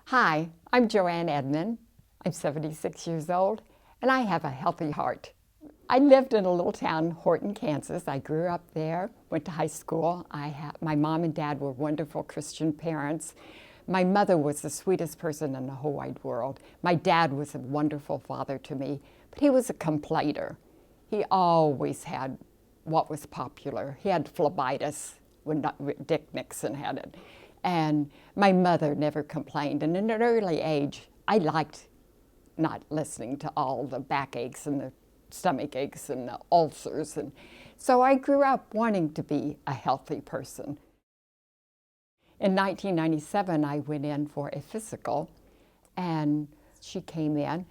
Hi, I'm Joanne Edmond. I'm 76 years old, and I have a healthy heart. I lived in a little town, Horton, Kansas. I grew up there, went to high school. My mom and dad were wonderful Christian parents. My mother was the sweetest person in the whole wide world. My dad was a wonderful father to me, but he was a complainer. He always had what was popular. He had phlebitis when Dick Nixon had it. And my mother never complained. And in an early age, I liked not listening to all the backaches and the stomach aches and the ulcers. And so I grew up wanting to be a healthy person. In 1997, I went in for a physical, and she came in,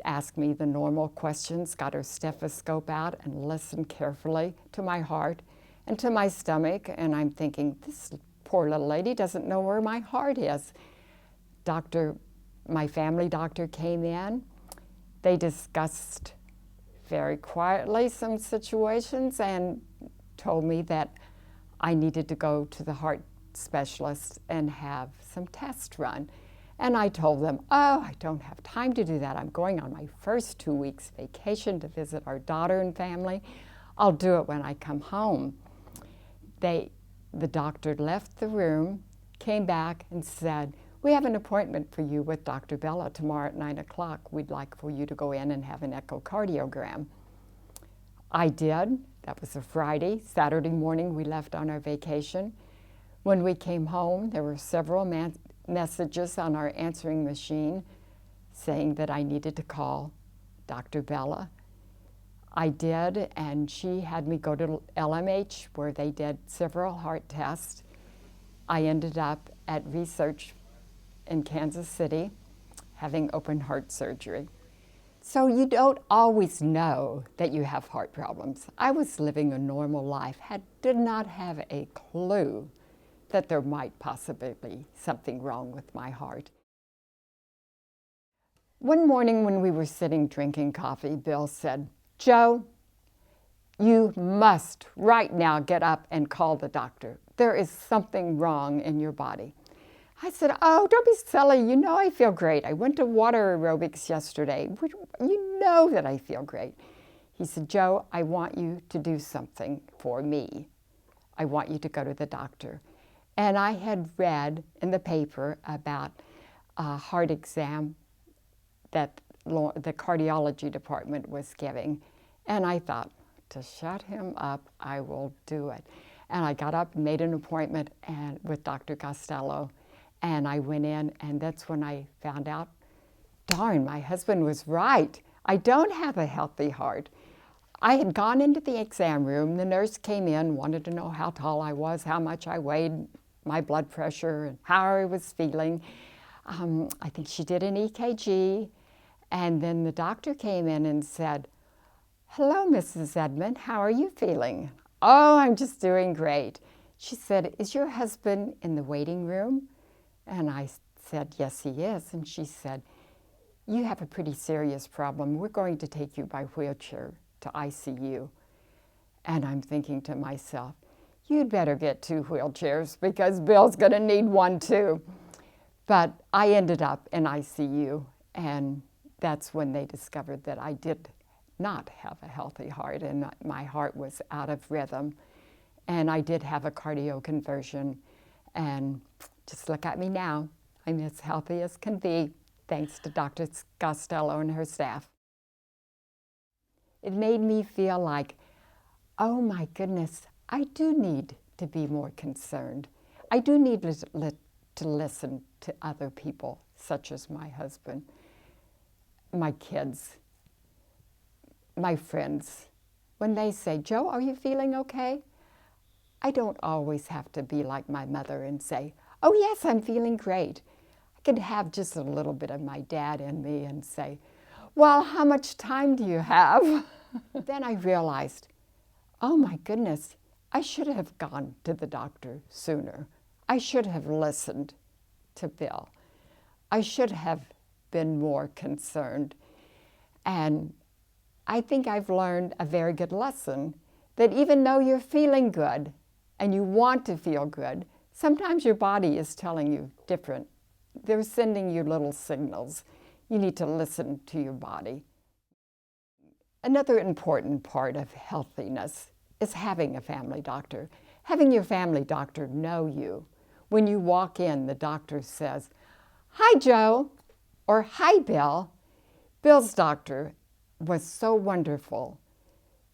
asked me the normal questions, got her stethoscope out and listened carefully to my heart and to my stomach. And I'm thinking, this poor little lady doesn't know where my heart is. My family doctor came in. They discussed very quietly some situations and told me that I needed to go to the heart specialist and have some tests run. And I told them, oh, I don't have time to do that. I'm going on my first 2 weeks vacation to visit our daughter and family. I'll do it when I come home. The doctor left the room, came back and said, we have an appointment for you with Dr. Bella tomorrow at 9 o'clock. We'd like for you to go in and have an echocardiogram. I did. That was a Friday. Saturday morning, we left on our vacation. When we came home, there were several messages on our answering machine saying that I needed to call Dr. Bella. I did, and she had me go to LMH where they did several heart tests. I ended up at Research in Kansas City having open heart surgery. So you don't always know that you have heart problems. I was living a normal life, did not have a clue that there might possibly be something wrong with my heart. One morning when we were sitting drinking coffee, Bill said, Joe, you must right now get up and call the doctor. There is something wrong in your body. I said, oh, don't be silly. You know I feel great. I went to water aerobics yesterday. You know that I feel great. He said, Joe, I want you to do something for me. I want you to go to the doctor. And I had read in the paper about a heart exam that the cardiology department was giving. And I thought, to shut him up, I will do it. And I got up and made an appointment with Dr. Costello. And I went in, and that's when I found out, darn, my husband was right. I don't have a healthy heart. I had gone into the exam room. The nurse came in, wanted to know how tall I was, how much I weighed, my blood pressure, and how I was feeling. I think she did an EKG. And then the doctor came in and said, hello, Mrs. Edmond, how are you feeling? Oh, I'm just doing great. She said, is your husband in the waiting room? And I said, yes, he is. And she said, you have a pretty serious problem. We're going to take you by wheelchair to ICU. And I'm thinking to myself, you'd better get 2 wheelchairs because Bill's going to need one too. But I ended up in ICU, and that's when they discovered that I did not have a healthy heart, and my heart was out of rhythm. And I did have a cardioconversion, and just look at me now. I'm as healthy as can be, thanks to Dr. Costello and her staff. It made me feel like, oh my goodness, I do need to be more concerned. I do need to listen to other people, such as my husband, my kids, my friends. When they say, Joe, are you feeling okay? I don't always have to be like my mother and say, oh yes, I'm feeling great. I could have just a little bit of my dad in me and say, well, how much time do you have? Then I realized, oh my goodness, I should have gone to the doctor sooner. I should have listened to Bill. I should have been more concerned. And I think I've learned a very good lesson that even though you're feeling good and you want to feel good, sometimes your body is telling you different They're sending you little signals. You need to listen to your body. Another important part of healthiness is having a family doctor. Having your family doctor know you. When you walk in, the doctor says, "Hi, Joe," or "Hi, Bill." Bill's doctor was so wonderful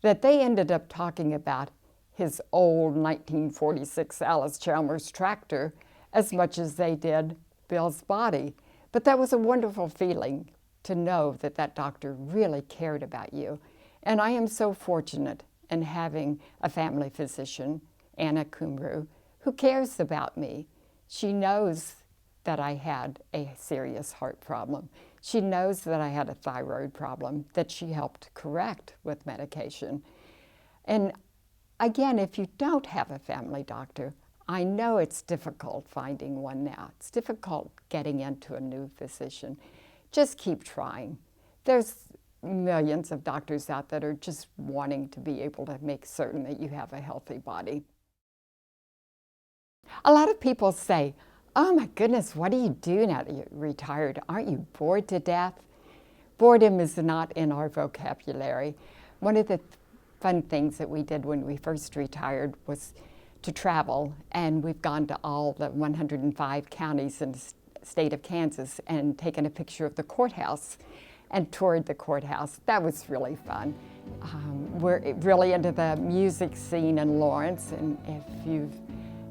that they ended up talking about his old 1946 Allis-Chalmers tractor as much as they did Bill's body. But that was a wonderful feeling to know that that doctor really cared about you. And I am so fortunate in having a family physician, Anna Kumru, who cares about me. She knows that I had a serious heart problem. She knows that I had a thyroid problem that she helped correct with medication. And again, if you don't have a family doctor, I know it's difficult finding one now. It's difficult getting into a new physician. Just keep trying. There's millions of doctors out that are just wanting to be able to make certain that you have a healthy body. A lot of people say, "Oh my goodness, what do you do now that you're retired? Aren't you bored to death?" Boredom is not in our vocabulary. One of the fun things that we did when we first retired was to travel, and we've gone to all the 105 counties in the state of Kansas and taken a picture of the courthouse and toured the courthouse. That was really fun. We're really into the music scene in Lawrence, and if you've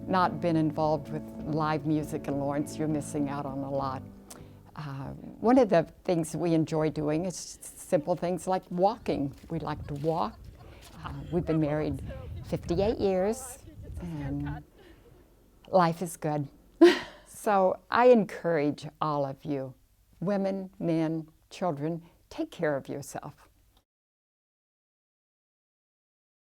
not been involved with live music in Lawrence, you're missing out on a lot. One of the things we enjoy doing is simple things like walking. We like to walk. We've been married 58 years, and life is good. So I encourage all of you, women, men, children, take care of yourself.